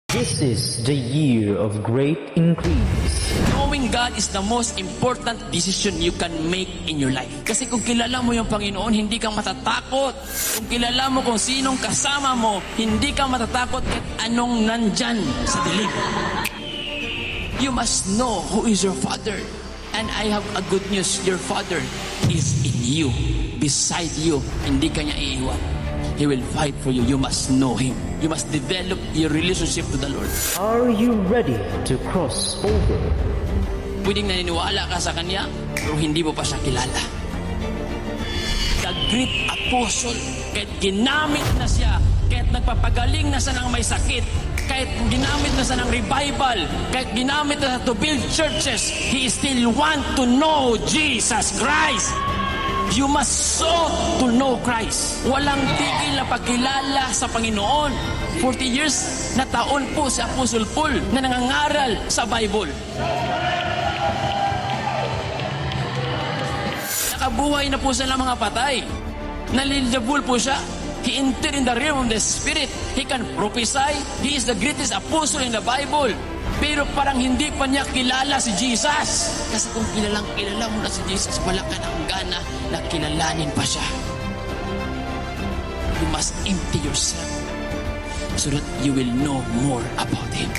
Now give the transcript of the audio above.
This is the year of great increase. Knowing God is the most important decision you can make in your life. Kasi kung kilala mo yung Panginoon, hindi ka matatakot. Kung kilala mo kung sinong kasama mo, hindi ka matatakot kahit anong nandyan sa dilim. You must know who is your Father. And I have a good news. Your Father is in you, beside you. Hindi ka niya iiwan. He will fight for you. You must know Him. You must develop your relationship to the Lord. Are you ready to cross over? Pwedeng naniniwala ka sa Kanya, pero hindi mo pa siya kilala. The great apostle, kahit ginamit na siya, kahit nagpapagaling na siya ng may sakit, kahit ginamit na siya ng revival, kahit ginamit na siya to build churches, he still want to know Jesus Christ. You must so to know Christ. Walang tigil na pagkilala sa Panginoon. 40 years na taon po si Apostle Paul na nangangaral sa Bible. Nakabuhay na po siya ng mga patay. Nalilibul po siya. He entered in the realm of the Spirit. He can prophesy. He is the greatest apostle in the Bible. Pero parang hindi pa niya kilala si Jesus. Kasi kung kilala mo na si Jesus, wala ka ng gana na kilalanin pa siya. You must empty yourself so that you will know more about Him.